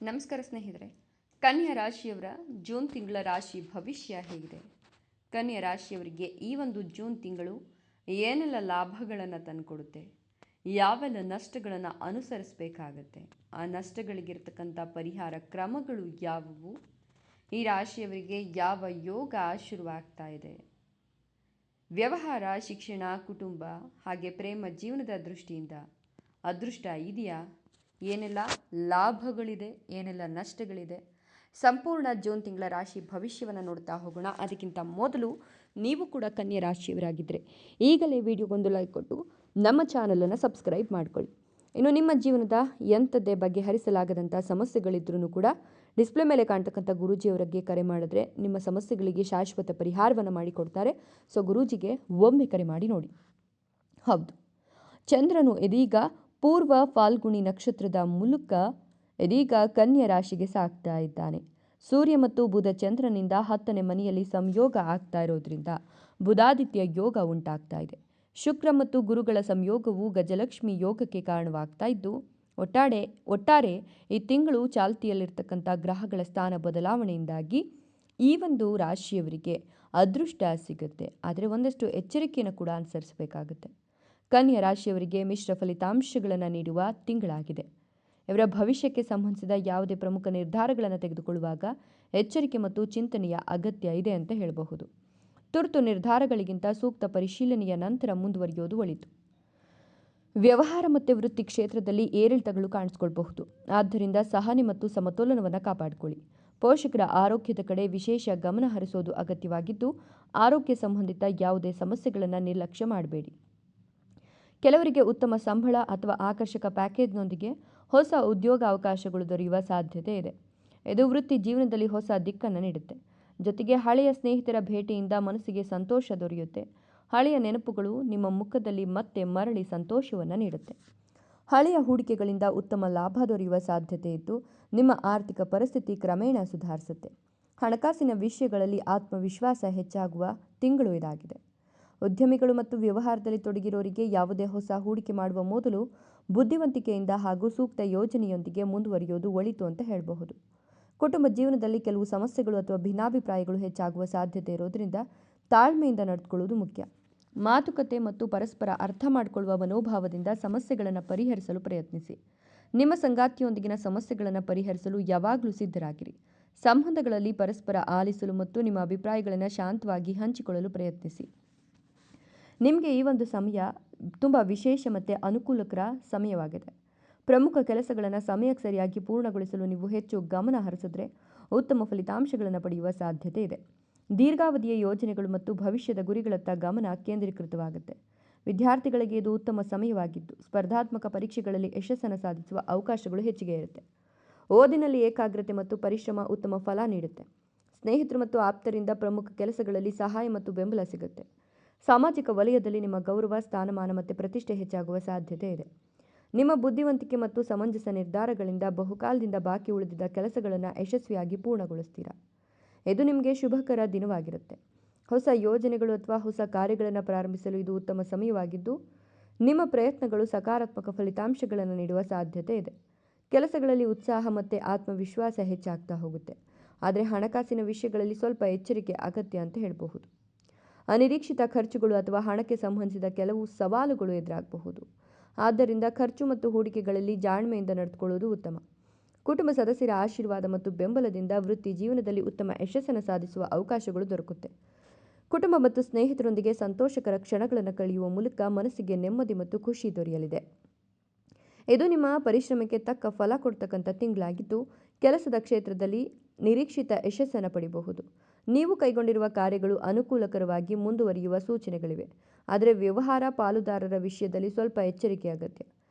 ನಮಸ್ಕಾರ ಸ್ನೇಹಿತರೆ. ಕನ್ಯಾ ರಾಶಿಯವರ ಜೂನ್ ತಿಂಗಳ ರಾಶಿ ಭವಿಷ್ಯ ಹೇಗಿದೆ? ಕನ್ಯಾ ರಾಶಿಯವರಿಗೆ ಈ ಒಂದು ಜೂನ್ ತಿಂಗಳು ಏನೆಲ್ಲ ಲಾಭಗಳನ್ನು ತಂದುಕೊಡುತ್ತೆ, ಯಾವೆಲ್ಲ ನಷ್ಟಗಳನ್ನು ಅನುಸರಿಸಬೇಕಾಗತ್ತೆ, ಆ ನಷ್ಟಗಳಿಗಿರ್ತಕ್ಕಂಥ ಪರಿಹಾರ ಕ್ರಮಗಳು ಯಾವುವು, ಈ ರಾಶಿಯವರಿಗೆ ಯಾವ ಯೋಗ ಶುರುವಾಗ್ತಾ ಇದೆ, ವ್ಯವಹಾರ, ಶಿಕ್ಷಣ, ಕುಟುಂಬ ಹಾಗೆ ಪ್ರೇಮ ಜೀವನದ ದೃಷ್ಟಿಯಿಂದ ಅದೃಷ್ಟ ಇದೆಯಾ, ಏನೆಲ್ಲ ಲಾಭಗಳಿದೆ, ಏನೆಲ್ಲ ನಷ್ಟಗಳಿದೆ, ಸಂಪೂರ್ಣ ಜೂನ್ ತಿಂಗಳ ರಾಶಿ ಭವಿಷ್ಯವನ್ನು ನೋಡ್ತಾ ಹೋಗೋಣ. ಅದಕ್ಕಿಂತ ಮೊದಲು ನೀವು ಕೂಡ ಕನ್ಯಾ ರಾಶಿಯವರಾಗಿದ್ದರೆ ಈಗಲೇ ವಿಡಿಯೋಗೊಂದು ಲೈಕ್ ಕೊಟ್ಟು ನಮ್ಮ ಚಾನಲನ್ನು ಸಬ್ಸ್ಕ್ರೈಬ್ ಮಾಡ್ಕೊಳ್ಳಿ. ಇನ್ನು ನಿಮ್ಮ ಜೀವನದ ಎಂಥದ್ದೇ ಬಗೆಹರಿಸಲಾಗದಂಥ ಸಮಸ್ಯೆಗಳಿದ್ರೂ ಕೂಡ ಡಿಸ್ಪ್ಲೇ ಮೇಲೆ ಕಾಣ್ತಕ್ಕಂಥ ಗುರೂಜಿಯವರಿಗೆ ಕರೆ ಮಾಡಿದ್ರೆ ನಿಮ್ಮ ಸಮಸ್ಯೆಗಳಿಗೆ ಶಾಶ್ವತ ಪರಿಹಾರವನ್ನು ಮಾಡಿಕೊಡ್ತಾರೆ. ಸೊ ಗುರೂಜಿಗೆ ಒಮ್ಮೆ ಕರೆ ಮಾಡಿ ನೋಡಿ. ಹೌದು, ಚಂದ್ರನು ಇದೀಗ ಪೂರ್ವ ಫಾಲ್ಗುಣಿ ನಕ್ಷತ್ರದ ಮೂಲಕ ಇದೀಗ ಕನ್ಯಾ ರಾಶಿಗೆ ಸಾಗ್ತಾ ಇದ್ದಾನೆ. ಸೂರ್ಯ ಮತ್ತು ಬುಧ ಚಂದ್ರನಿಂದ 10ನೇ ಮನೆಯಲ್ಲಿ ಸಂಯೋಗ ಆಗ್ತಾ ಇರೋದ್ರಿಂದ ಬುಧಾದಿತ್ಯ ಯೋಗ ಉಂಟಾಗ್ತಾ ಇದೆ. ಶುಕ್ರ ಮತ್ತು ಗುರುಗಳ ಸಂಯೋಗವು ಗಜಲಕ್ಷ್ಮಿ ಯೋಗಕ್ಕೆ ಕಾರಣವಾಗ್ತಾ ಇದ್ದು ಒಟ್ಟಾರೆ ಈ ತಿಂಗಳು ಚಾಲ್ತಿಯಲ್ಲಿರ್ತಕ್ಕಂಥ ಗ್ರಹಗಳ ಸ್ಥಾನ ಬದಲಾವಣೆಯಿಂದಾಗಿ ಈ ಒಂದು ರಾಶಿಯವರಿಗೆ ಅದೃಷ್ಟ ಸಿಗುತ್ತೆ. ಆದರೆ ಒಂದಷ್ಟು ಎಚ್ಚರಿಕೆಯನ್ನು ಕೂಡ ಅನುಸರಿಸಬೇಕಾಗುತ್ತೆ. ಕನ್ಯಾ ರಾಶಿಯವರಿಗೆ ಮಿಶ್ರ ಫಲಿತಾಂಶಗಳನ್ನು ನೀಡುವ ತಿಂಗಳಾಗಿದೆ. ಇವರ ಭವಿಷ್ಯಕ್ಕೆ ಸಂಬಂಧಿಸಿದ ಯಾವುದೇ ಪ್ರಮುಖ ನಿರ್ಧಾರಗಳನ್ನು ತೆಗೆದುಕೊಳ್ಳುವಾಗ ಎಚ್ಚರಿಕೆ ಮತ್ತು ಚಿಂತನೆಯ ಅಗತ್ಯ ಇದೆ ಅಂತ ಹೇಳಬಹುದು. ತುರ್ತು ನಿರ್ಧಾರಗಳಿಗಿಂತ ಸೂಕ್ತ ಪರಿಶೀಲನೆಯ ನಂತರ ಮುಂದುವರಿಯೋದು ಒಳಿತು. ವ್ಯವಹಾರ ಮತ್ತು ವೃತ್ತಿ ಕ್ಷೇತ್ರದಲ್ಲಿ ಏರಿಳಿತಗಳು ಕಾಣಿಸಿಕೊಳ್ಳಬಹುದು. ಆದ್ದರಿಂದ ಸಹನೆ ಮತ್ತು ಸಮತೋಲನವನ್ನು ಕಾಪಾಡಿಕೊಳ್ಳಿ. ಪೋಷಕರ ಆರೋಗ್ಯದ ಕಡೆ ವಿಶೇಷ ಗಮನ ಹರಿಸೋದು ಅಗತ್ಯವಾಗಿದ್ದು, ಆರೋಗ್ಯ ಸಂಬಂಧಿತ ಯಾವುದೇ ಸಮಸ್ಯೆಗಳನ್ನು ನಿರ್ಲಕ್ಷ್ಯ ಮಾಡಬೇಡಿ. ಕೆಲವರಿಗೆ ಉತ್ತಮ ಸಂಬಳ ಅಥವಾ ಆಕರ್ಷಕ ಪ್ಯಾಕೇಜ್ನೊಂದಿಗೆ ಹೊಸ ಉದ್ಯೋಗ ಅವಕಾಶಗಳು ದೊರೆಯುವ ಸಾಧ್ಯತೆ ಇದೆ. ಇದು ವೃತ್ತಿ ಜೀವನದಲ್ಲಿ ಹೊಸ ದಿಕ್ಕನ್ನು ನೀಡುತ್ತೆ. ಜೊತೆಗೆ ಹಳೆಯ ಸ್ನೇಹಿತರ ಭೇಟಿಯಿಂದ ಮನಸ್ಸಿಗೆ ಸಂತೋಷ ದೊರೆಯುತ್ತೆ. ಹಳೆಯ ನೆನಪುಗಳು ನಿಮ್ಮ ಮುಖದಲ್ಲಿ ಮತ್ತೆ ಮರಳಿ ಸಂತೋಷವನ್ನು ನೀಡುತ್ತೆ. ಹಳೆಯ ಹೂಡಿಕೆಗಳಿಂದ ಉತ್ತಮ ಲಾಭ ದೊರೆಯುವ ಸಾಧ್ಯತೆ ಇದ್ದು ನಿಮ್ಮ ಆರ್ಥಿಕ ಪರಿಸ್ಥಿತಿ ಕ್ರಮೇಣ ಸುಧಾರಿಸುತ್ತೆ. ಹಣಕಾಸಿನ ವಿಷಯಗಳಲ್ಲಿ ಆತ್ಮವಿಶ್ವಾಸ ಹೆಚ್ಚಾಗುವ ತಿಂಗಳು ಇದಾಗಿದೆ. ಉದ್ಯಮಿಗಳು ಮತ್ತು ವ್ಯವಹಾರದಲ್ಲಿ ತೊಡಗಿರೋರಿಗೆ ಯಾವುದೇ ಹೊಸ ಹೂಡಿಕೆ ಮಾಡುವ ಮೊದಲು ಬುದ್ಧಿವಂತಿಕೆಯಿಂದ ಹಾಗೂ ಸೂಕ್ತ ಯೋಜನೆಯೊಂದಿಗೆ ಮುಂದುವರಿಯೋದು ಒಳಿತು ಅಂತ ಹೇಳಬಹುದು. ಕುಟುಂಬ ಜೀವನದಲ್ಲಿ ಕೆಲವು ಸಮಸ್ಯೆಗಳು ಅಥವಾ ಭಿನ್ನಾಭಿಪ್ರಾಯಗಳು ಹೆಚ್ಚಾಗುವ ಸಾಧ್ಯತೆ ಇರೋದ್ರಿಂದ ತಾಳ್ಮೆಯಿಂದ ನಡೆದುಕೊಳ್ಳುವುದು ಮುಖ್ಯ. ಮಾತುಕತೆ ಮತ್ತು ಪರಸ್ಪರ ಅರ್ಥ ಮಾಡಿಕೊಳ್ಳುವ ಮನೋಭಾವದಿಂದ ಸಮಸ್ಯೆಗಳನ್ನು ಪರಿಹರಿಸಲು ಪ್ರಯತ್ನಿಸಿ. ನಿಮ್ಮ ಸಂಗಾತಿಯೊಂದಿಗಿನ ಸಮಸ್ಯೆಗಳನ್ನು ಪರಿಹರಿಸಲು ಯಾವಾಗಲೂ ಸಿದ್ಧರಾಗಿರಿ. ಸಂಬಂಧಗಳಲ್ಲಿ ಪರಸ್ಪರ ಆಲಿಸಲು ಮತ್ತು ನಿಮ್ಮ ಅಭಿಪ್ರಾಯಗಳನ್ನು ಶಾಂತವಾಗಿ ಹಂಚಿಕೊಳ್ಳಲು ಪ್ರಯತ್ನಿಸಿ. ನಿಮಗೆ ಈ ಒಂದು ಸಮಯ ತುಂಬ ವಿಶೇಷ ಮತ್ತು ಅನುಕೂಲಕರ ಸಮಯವಾಗಿದೆ. ಪ್ರಮುಖ ಕೆಲಸಗಳನ್ನು ಸಮಯಕ್ಕೆ ಸರಿಯಾಗಿ ಪೂರ್ಣಗೊಳಿಸಲು ನೀವು ಹೆಚ್ಚು ಗಮನ ಹರಿಸಿದ್ರೆ ಉತ್ತಮ ಫಲಿತಾಂಶಗಳನ್ನು ಪಡೆಯುವ ಸಾಧ್ಯತೆ ಇದೆ. ದೀರ್ಘಾವಧಿಯ ಯೋಜನೆಗಳು ಮತ್ತು ಭವಿಷ್ಯದ ಗುರಿಗಳತ್ತ ಗಮನ ಕೇಂದ್ರೀಕೃತವಾಗುತ್ತೆ. ವಿದ್ಯಾರ್ಥಿಗಳಿಗೆ ಇದು ಉತ್ತಮ ಸಮಯವಾಗಿದ್ದು ಸ್ಪರ್ಧಾತ್ಮಕ ಪರೀಕ್ಷೆಗಳಲ್ಲಿ ಯಶಸ್ಸನ್ನು ಸಾಧಿಸುವ ಅವಕಾಶಗಳು ಹೆಚ್ಚಿಗೆ ಇರುತ್ತೆ. ಓದಿನಲ್ಲಿ ಏಕಾಗ್ರತೆ ಮತ್ತು ಪರಿಶ್ರಮ ಉತ್ತಮ ಫಲ ನೀಡುತ್ತೆ. ಸ್ನೇಹಿತರು ಮತ್ತು ಆಪ್ತರಿಂದ ಪ್ರಮುಖ ಕೆಲಸಗಳಲ್ಲಿ ಸಹಾಯ ಮತ್ತು ಬೆಂಬಲ ಸಿಗುತ್ತೆ. ಸಾಮಾಜಿಕ ವಲಯದಲ್ಲಿ ನಿಮ್ಮ ಗೌರವ, ಸ್ಥಾನಮಾನ ಮತ್ತು ಪ್ರತಿಷ್ಠೆ ಹೆಚ್ಚಾಗುವ ಸಾಧ್ಯತೆ ಇದೆ. ನಿಮ್ಮ ಬುದ್ಧಿವಂತಿಕೆ ಮತ್ತು ಸಮಂಜಸ ನಿರ್ಧಾರಗಳಿಂದ ಬಹುಕಾಲದಿಂದ ಬಾಕಿ ಉಳಿದಿದ್ದ ಕೆಲಸಗಳನ್ನು ಯಶಸ್ವಿಯಾಗಿ ಪೂರ್ಣಗೊಳಿಸ್ತೀರಾ. ಇದು ನಿಮಗೆ ಶುಭಕರ ದಿನವಾಗಿರುತ್ತೆ. ಹೊಸ ಯೋಜನೆಗಳು ಅಥವಾ ಹೊಸ ಕಾರ್ಯಗಳನ್ನು ಪ್ರಾರಂಭಿಸಲು ಇದು ಉತ್ತಮ ಸಮಯವಾಗಿದ್ದು ನಿಮ್ಮ ಪ್ರಯತ್ನಗಳು ಸಕಾರಾತ್ಮಕ ಫಲಿತಾಂಶಗಳನ್ನು ನೀಡುವ ಸಾಧ್ಯತೆ ಇದೆ. ಕೆಲಸಗಳಲ್ಲಿ ಉತ್ಸಾಹ ಮತ್ತು ಆತ್ಮವಿಶ್ವಾಸ ಹೆಚ್ಚಾಗ್ತಾ ಹೋಗುತ್ತೆ. ಆದರೆ ಹಣಕಾಸಿನ ವಿಷಯಗಳಲ್ಲಿ ಸ್ವಲ್ಪ ಎಚ್ಚರಿಕೆ ಅಗತ್ಯ ಅಂತ ಹೇಳಬಹುದು. ಅನಿರೀಕ್ಷಿತ ಖರ್ಚುಗಳು ಅಥವಾ ಹಣಕ್ಕೆ ಸಂಬಂಧಿಸಿದ ಕೆಲವು ಸವಾಲುಗಳು ಎದುರಾಗಬಹುದು. ಆದ್ದರಿಂದ ಖರ್ಚು ಮತ್ತು ಹೂಡಿಕೆಗಳಲ್ಲಿ ಜಾಣ್ಮೆಯಿಂದ ನಡೆದುಕೊಳ್ಳುವುದು ಉತ್ತಮ. ಕುಟುಂಬ ಸದಸ್ಯರ ಆಶೀರ್ವಾದ ಮತ್ತು ಬೆಂಬಲದಿಂದ ವೃತ್ತಿ ಜೀವನದಲ್ಲಿ ಉತ್ತಮ ಯಶಸ್ಸನ್ನು ಸಾಧಿಸುವ ಅವಕಾಶಗಳು ದೊರಕುತ್ತೆ. ಕುಟುಂಬ ಮತ್ತು ಸ್ನೇಹಿತರೊಂದಿಗೆ ಸಂತೋಷಕರ ಕ್ಷಣಗಳನ್ನು ಕಳೆಯುವ ಮೂಲಕ ಮನಸ್ಸಿಗೆ ನೆಮ್ಮದಿ ಮತ್ತು ಖುಷಿ ದೊರೆಯಲಿದೆ. ಇದು ನಿಮ್ಮ ಪರಿಶ್ರಮಕ್ಕೆ ತಕ್ಕ ಫಲ ಕೊಡ್ತಕ್ಕಂಥ ತಿಂಗಳಾಗಿದ್ದು ಕೆಲಸದ ಕ್ಷೇತ್ರದಲ್ಲಿ ನಿರೀಕ್ಷಿತ ಯಶಸ್ಸನ್ನು ಪಡೆಯಬಹುದು. ನೀವು ಕೈಗೊಂಡಿರುವ ಕಾರ್ಯಗಳು ಅನುಕೂಲಕರವಾಗಿ ಮುಂದುವರಿಯುವ ಸೂಚನೆಗಳಿವೆ. ಆದರೆ ವ್ಯವಹಾರ ಪಾಲುದಾರರ ವಿಷಯದಲ್ಲಿ ಸ್ವಲ್ಪ ಎಚ್ಚರಿಕೆ ಅಗತ್ಯ.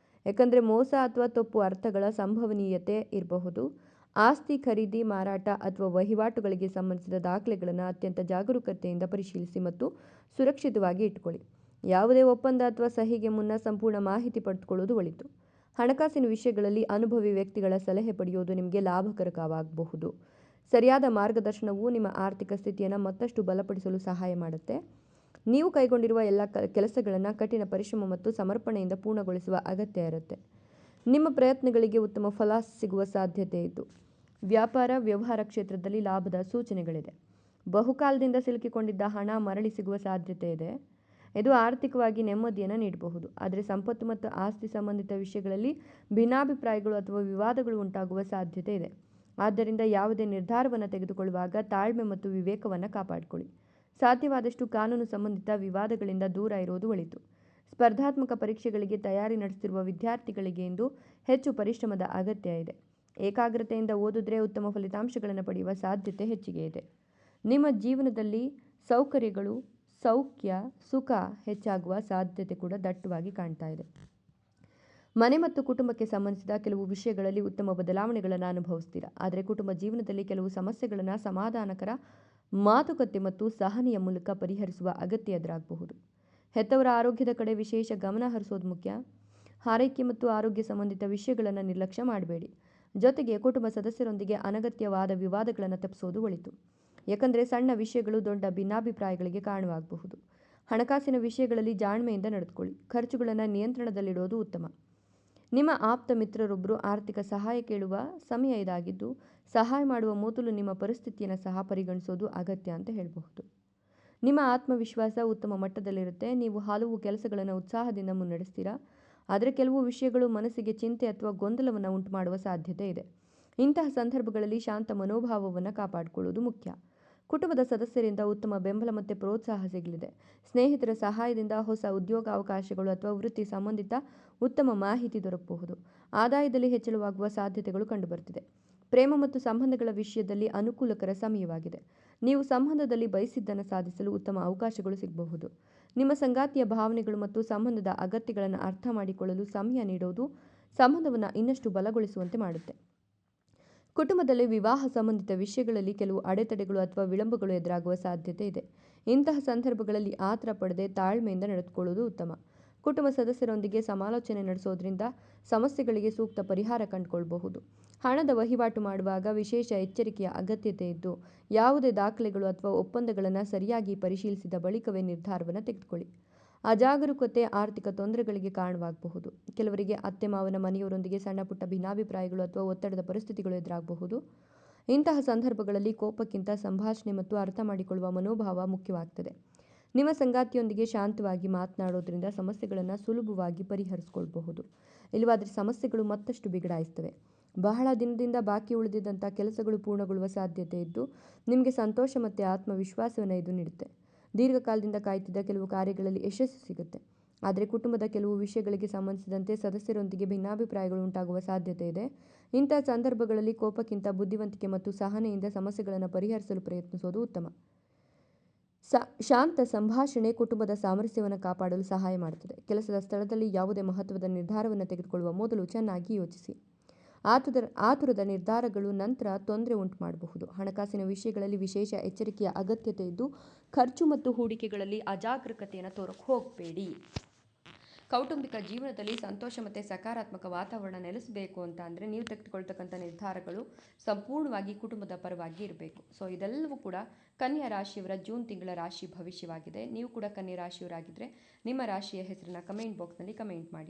ಯಾಕಂದರೆ ಮೋಸ ಅಥವಾ ತಪ್ಪು ಅರ್ಥಗಳ ಸಂಭವನೀಯತೆ ಇರಬಹುದು. ಆಸ್ತಿ ಖರೀದಿ, ಮಾರಾಟ ಅಥವಾ ವಹಿವಾಟುಗಳಿಗೆ ಸಂಬಂಧಿಸಿದ ದಾಖಲೆಗಳನ್ನು ಅತ್ಯಂತ ಜಾಗರೂಕತೆಯಿಂದ ಪರಿಶೀಲಿಸಿ ಮತ್ತು ಸುರಕ್ಷಿತವಾಗಿ ಇಟ್ಟುಕೊಳ್ಳಿ. ಯಾವುದೇ ಒಪ್ಪಂದ ಅಥವಾ ಸಹಿಗೆ ಮುನ್ನ ಸಂಪೂರ್ಣ ಮಾಹಿತಿ ಪಡೆದುಕೊಳ್ಳುವುದು ಒಳಿತು. ಹಣಕಾಸಿನ ವಿಷಯಗಳಲ್ಲಿ ಅನುಭವಿ ವ್ಯಕ್ತಿಗಳ ಸಲಹೆ ಪಡೆಯುವುದು ನಿಮಗೆ ಲಾಭಕರವಾಗಬಹುದು. ಸರಿಯಾದ ಮಾರ್ಗದರ್ಶನವು ನಿಮ್ಮ ಆರ್ಥಿಕ ಸ್ಥಿತಿಯನ್ನು ಮತ್ತಷ್ಟು ಬಲಪಡಿಸಲು ಸಹಾಯ ಮಾಡುತ್ತೆ. ನೀವು ಕೈಗೊಂಡಿರುವ ಎಲ್ಲ ಕೆಲಸಗಳನ್ನು ಕಠಿಣ ಪರಿಶ್ರಮ ಮತ್ತು ಸಮರ್ಪಣೆಯಿಂದ ಪೂರ್ಣಗೊಳಿಸುವ ಅಗತ್ಯ ಇರುತ್ತೆ. ನಿಮ್ಮ ಪ್ರಯತ್ನಗಳಿಗೆ ಉತ್ತಮ ಫಲ ಸಿಗುವ ಸಾಧ್ಯತೆ ಇದ್ದು ವ್ಯಾಪಾರ ವ್ಯವಹಾರ ಕ್ಷೇತ್ರದಲ್ಲಿ ಲಾಭದ ಸೂಚನೆಗಳಿದೆ. ಬಹುಕಾಲದಿಂದ ಸಿಲುಕಿಕೊಂಡಿದ್ದ ಹಣ ಮರಳಿ ಸಿಗುವ ಸಾಧ್ಯತೆ ಇದೆ. ಇದು ಆರ್ಥಿಕವಾಗಿ ನೆಮ್ಮದಿಯನ್ನು ನೀಡಬಹುದು. ಆದರೆ ಸಂಪತ್ತು ಮತ್ತು ಆಸ್ತಿ ಸಂಬಂಧಿತ ವಿಷಯಗಳಲ್ಲಿ ಭಿನ್ನಾಭಿಪ್ರಾಯಗಳು ಅಥವಾ ವಿವಾದಗಳು ಉಂಟಾಗುವ ಸಾಧ್ಯತೆ ಇದೆ. ಆದ್ದರಿಂದ ಯಾವುದೇ ನಿರ್ಧಾರವನ್ನು ತೆಗೆದುಕೊಳ್ಳುವಾಗ ತಾಳ್ಮೆ ಮತ್ತು ವಿವೇಕವನ್ನು ಕಾಪಾಡಿಕೊಳ್ಳಿ. ಸಾಧ್ಯವಾದಷ್ಟು ಕಾನೂನು ಸಂಬಂಧಿತ ವಿವಾದಗಳಿಂದ ದೂರ ಇರೋದು ಒಳಿತು. ಸ್ಪರ್ಧಾತ್ಮಕ ಪರೀಕ್ಷೆಗಳಿಗೆ ತಯಾರಿ ನಡೆಸುತ್ತಿರುವ ವಿದ್ಯಾರ್ಥಿಗಳಿಗೆ ಇಂದು ಹೆಚ್ಚು ಪರಿಶ್ರಮದ ಅಗತ್ಯ ಇದೆ. ಏಕಾಗ್ರತೆಯಿಂದ ಓದಿದ್ರೆ ಉತ್ತಮ ಫಲಿತಾಂಶಗಳನ್ನು ಪಡೆಯುವ ಸಾಧ್ಯತೆ ಹೆಚ್ಚಿಗೆ ಇದೆ. ನಿಮ್ಮ ಜೀವನದಲ್ಲಿ ಸೌಕರ್ಯಗಳು, ಸೌಖ್ಯ, ಸುಖ ಹೆಚ್ಚಾಗುವ ಸಾಧ್ಯತೆ ಕೂಡ ದಟ್ಟವಾಗಿ ಕಾಣ್ತಾ ಇದೆ. ಮನೆ ಮತ್ತು ಕುಟುಂಬಕ್ಕೆ ಸಂಬಂಧಿಸಿದ ಕೆಲವು ವಿಷಯಗಳಲ್ಲಿ ಉತ್ತಮ ಬದಲಾವಣೆಗಳನ್ನು ಅನುಭವಿಸ್ತೀರಾ. ಆದರೆ ಕುಟುಂಬ ಜೀವನದಲ್ಲಿ ಕೆಲವು ಸಮಸ್ಯೆಗಳನ್ನು ಸಮಾಧಾನಕರ ಮಾತುಕತೆ ಮತ್ತು ಸಹನೆಯ ಮೂಲಕ ಪರಿಹರಿಸುವ ಅಗತ್ಯ ಎದುರಾಗಬಹುದು. ಹೆತ್ತವರ ಆರೋಗ್ಯದ ಕಡೆ ವಿಶೇಷ ಗಮನ ಹರಿಸೋದು ಮುಖ್ಯ. ಆರೈಕೆ ಮತ್ತು ಆರೋಗ್ಯ ಸಂಬಂಧಿತ ವಿಷಯಗಳನ್ನು ನಿರ್ಲಕ್ಷ್ಯ ಮಾಡಬೇಡಿ. ಜೊತೆಗೆ ಕುಟುಂಬ ಸದಸ್ಯರೊಂದಿಗೆ ಅನಗತ್ಯವಾದ ವಿವಾದಗಳನ್ನು ತಪ್ಪಿಸೋದು ಒಳಿತು. ಯಾಕಂದರೆ ಸಣ್ಣ ವಿಷಯಗಳು ದೊಡ್ಡ ಭಿನ್ನಾಭಿಪ್ರಾಯಗಳಿಗೆ ಕಾರಣವಾಗಬಹುದು. ಹಣಕಾಸಿನ ವಿಷಯಗಳಲ್ಲಿ ಜಾಣ್ಮೆಯಿಂದ ನಡೆದುಕೊಳ್ಳಿ. ಖರ್ಚುಗಳನ್ನು ನಿಯಂತ್ರಣದಲ್ಲಿಡೋದು ಉತ್ತಮ. ನಿಮ್ಮ ಆಪ್ತ ಮಿತ್ರರೊಬ್ಬರು ಆರ್ಥಿಕ ಸಹಾಯ ಕೇಳುವ ಸಮಯ ಇದಾಗಿದ್ದು ಸಹಾಯ ಮಾಡುವ ಮೊದಲು ನಿಮ್ಮ ಪರಿಸ್ಥಿತಿಯನ್ನು ಸಹ ಪರಿಗಣಿಸೋದು ಅಗತ್ಯ ಅಂತ ಹೇಳಬಹುದು. ನಿಮ್ಮ ಆತ್ಮವಿಶ್ವಾಸ ಉತ್ತಮ ಮಟ್ಟದಲ್ಲಿರುತ್ತೆ. ನೀವು ಹಲವು ಕೆಲಸಗಳನ್ನು ಉತ್ಸಾಹದಿಂದ ಮುನ್ನಡೆಸ್ತೀರಾ. ಆದರೆ ಕೆಲವು ವಿಷಯಗಳು ಮನಸ್ಸಿಗೆ ಚಿಂತೆ ಅಥವಾ ಗೊಂದಲವನ್ನು ಉಂಟು ಮಾಡುವ ಸಾಧ್ಯತೆ ಇದೆ. ಇಂತಹ ಸಂದರ್ಭಗಳಲ್ಲಿ ಶಾಂತ ಮನೋಭಾವವನ್ನು ಕಾಪಾಡಿಕೊಳ್ಳುವುದು ಮುಖ್ಯ. ಕುಟುಂಬದ ಸದಸ್ಯರಿಂದ ಉತ್ತಮ ಬೆಂಬಲ ಮತ್ತು ಪ್ರೋತ್ಸಾಹ ಸಿಗಲಿದೆ. ಸ್ನೇಹಿತರ ಸಹಾಯದಿಂದ ಹೊಸ ಉದ್ಯೋಗಾವಕಾಶಗಳು ಅಥವಾ ವೃತ್ತಿ ಸಂಬಂಧಿತ ಉತ್ತಮ ಮಾಹಿತಿ ದೊರಕಬಹುದು. ಆದಾಯದಲ್ಲಿ ಹೆಚ್ಚಳವಾಗುವ ಸಾಧ್ಯತೆಗಳು ಕಂಡುಬರುತ್ತಿದೆ. ಪ್ರೇಮ ಮತ್ತು ಸಂಬಂಧಗಳ ವಿಷಯದಲ್ಲಿ ಅನುಕೂಲಕರ ಸಮಯವಾಗಿದೆ. ನೀವು ಸಂಬಂಧದಲ್ಲಿ ಬಯಸಿದ್ದನ್ನು ಸಾಧಿಸಲು ಉತ್ತಮ ಅವಕಾಶಗಳು ಸಿಗಬಹುದು. ನಿಮ್ಮ ಸಂಗಾತಿಯ ಭಾವನೆಗಳು ಮತ್ತು ಸಂಬಂಧದ ಅಗತ್ಯಗಳನ್ನು ಅರ್ಥ ಮಾಡಿಕೊಳ್ಳಲು ಸಮಯ ನೀಡೋದು ಸಂಬಂಧವನ್ನು ಇನ್ನಷ್ಟು ಬಲಗೊಳಿಸುವಂತೆ ಮಾಡುತ್ತೆ. ಕುಟುಂಬದಲ್ಲಿ ವಿವಾಹ ಸಂಬಂಧಿತ ವಿಷಯಗಳಲ್ಲಿ ಕೆಲವು ಅಡೆತಡೆಗಳು ಅಥವಾ ವಿಳಂಬಗಳು ಎದುರಾಗುವ ಸಾಧ್ಯತೆ ಇದೆ. ಇಂತಹ ಸಂದರ್ಭಗಳಲ್ಲಿ ಆತರ ಪಡದೆ ತಾಳ್ಮೆಯಿಂದ ನಡೆದುಕೊಳ್ಳುವುದು ಉತ್ತಮ. ಕುಟುಂಬ ಸದಸ್ಯರೊಂದಿಗೆ ಸಮಾಲೋಚನೆ ನಡೆಸೋದ್ರಿಂದ ಸಮಸ್ಯೆಗಳಿಗೆ ಸೂಕ್ತ ಪರಿಹಾರ ಕಂಡುಕೊಳ್ಳಬಹುದು. ಹಣದ ವಹಿವಾಟು ಮಾಡುವಾಗ ವಿಶೇಷ ಎಚ್ಚರಿಕೆಯ ಅಗತ್ಯತೆ ಇದ್ದು ಯಾವುದೇ ದಾಖಲೆಗಳು ಅಥವಾ ಒಪ್ಪಂದಗಳನ್ನು ಸರಿಯಾಗಿ ಪರಿಶೀಲಿಸಿದ ಬಳಿಕವೇ ನಿರ್ಧಾರವನ್ನು ತೆಗೆದುಕೊಳ್ಳಿ. ಅಜಾಗರೂಕತೆ ಆರ್ಥಿಕ ತೊಂದರೆಗಳಿಗೆ ಕಾರಣವಾಗಬಹುದು. ಕೆಲವರಿಗೆ ಅತ್ತೆ ಮಾವನ ಮನೆಯವರೊಂದಿಗೆ ಸಣ್ಣ ಪುಟ್ಟ ಭಿನ್ನಾಭಿಪ್ರಾಯಗಳು ಅಥವಾ ಒತ್ತಡದ ಪರಿಸ್ಥಿತಿಗಳು ಎದುರಾಗಬಹುದು. ಇಂತಹ ಸಂದರ್ಭಗಳಲ್ಲಿ ಕೋಪಕ್ಕಿಂತ ಸಂಭಾಷಣೆ ಮತ್ತು ಅರ್ಥ ಮಾಡಿಕೊಳ್ಳುವ ಮನೋಭಾವ ಮುಖ್ಯವಾಗ್ತದೆ. ನಿಮ್ಮ ಸಂಗಾತಿಯೊಂದಿಗೆ ಶಾಂತವಾಗಿ ಮಾತನಾಡೋದ್ರಿಂದ ಸಮಸ್ಯೆಗಳನ್ನು ಸುಲಭವಾಗಿ ಪರಿಹರಿಸಿಕೊಳ್ಳಬಹುದು. ಇಲ್ಲವಾದರೆ ಸಮಸ್ಯೆಗಳು ಮತ್ತಷ್ಟು ಬಿಗಡಾಯಿಸ್ತವೆ. ಬಹಳ ದಿನದಿಂದ ಬಾಕಿ ಉಳಿದಿದ್ದಂಥ ಕೆಲಸಗಳು ಪೂರ್ಣಗೊಳ್ಳುವ ಸಾಧ್ಯತೆ ಇದ್ದು ನಿಮಗೆ ಸಂತೋಷ ಮತ್ತು ಆತ್ಮವಿಶ್ವಾಸವನ್ನು ಇದು ನೀಡುತ್ತೆ. ದೀರ್ಘಕಾಲದಿಂದ ಕಾಯ್ತಿದ್ದ ಕೆಲವು ಕಾರ್ಯಗಳಲ್ಲಿ ಯಶಸ್ಸು ಸಿಗುತ್ತೆ. ಆದರೆ ಕುಟುಂಬದ ಕೆಲವು ವಿಷಯಗಳಿಗೆ ಸಂಬಂಧಿಸಿದಂತೆ ಸದಸ್ಯರೊಂದಿಗೆ ಭಿನ್ನಾಭಿಪ್ರಾಯಗಳು ಉಂಟಾಗುವ ಸಾಧ್ಯತೆ ಇದೆ. ಇಂತಹ ಸಂದರ್ಭಗಳಲ್ಲಿ ಕೋಪಕ್ಕಿಂತ ಬುದ್ಧಿವಂತಿಕೆ ಮತ್ತು ಸಹನೆಯಿಂದ ಸಮಸ್ಯೆಗಳನ್ನು ಪರಿಹರಿಸಲು ಪ್ರಯತ್ನಿಸೋದು ಉತ್ತಮ. ಶಾಂತ ಸಂಭಾಷಣೆ ಕುಟುಂಬದ ಸಾಮರಸ್ಯವನ್ನು ಕಾಪಾಡಲು ಸಹಾಯ ಮಾಡುತ್ತದೆ. ಕೆಲಸದ ಸ್ಥಳದಲ್ಲಿ ಯಾವುದೇ ಮಹತ್ವದ ನಿರ್ಧಾರವನ್ನು ತೆಗೆದುಕೊಳ್ಳುವ ಮೊದಲು ಚೆನ್ನಾಗಿ ಯೋಚಿಸಿ. ಆತುರದ ನಿರ್ಧಾರಗಳು ನಂತರ ತೊಂದರೆ ಉಂಟು ಮಾಡಬಹುದು. ಹಣಕಾಸಿನ ವಿಷಯಗಳಲ್ಲಿ ವಿಶೇಷ ಎಚ್ಚರಿಕೆಯ ಅಗತ್ಯತೆ ಇದ್ದು ಖರ್ಚು ಮತ್ತು ಹೂಡಿಕೆಗಳಲ್ಲಿ ಅಜಾಗರೂಕತೆಯನ್ನು ತೋರಕ್ಕೆ ಹೋಗಬೇಡಿ. ಕೌಟುಂಬಿಕ ಜೀವನದಲ್ಲಿ ಸಂತೋಷ ಮತ್ತು ಸಕಾರಾತ್ಮಕ ವಾತಾವರಣ ನೆಲೆಸಬೇಕು ಅಂತ ಅಂದರೆ ನೀವು ತೆಗೆದುಕೊಳ್ತಕ್ಕಂಥ ನಿರ್ಧಾರಗಳು ಸಂಪೂರ್ಣವಾಗಿ ಕುಟುಂಬದ ಪರವಾಗಿ ಇರಬೇಕು. ಸೊ ಇದೆಲ್ಲವೂ ಕೂಡ ಕನ್ಯಾ ರಾಶಿಯವರ ಜೂನ್ ತಿಂಗಳ ರಾಶಿ ಭವಿಷ್ಯವಾಗಿದೆ. ನೀವು ಕೂಡ ಕನ್ಯಾ ರಾಶಿಯವರಾಗಿದ್ದರೆ ನಿಮ್ಮ ರಾಶಿಯ ಹೆಸರನ್ನು ಕಮೆಂಟ್ ಬಾಕ್ಸ್ನಲ್ಲಿ ಕಮೆಂಟ್ ಮಾಡಿ.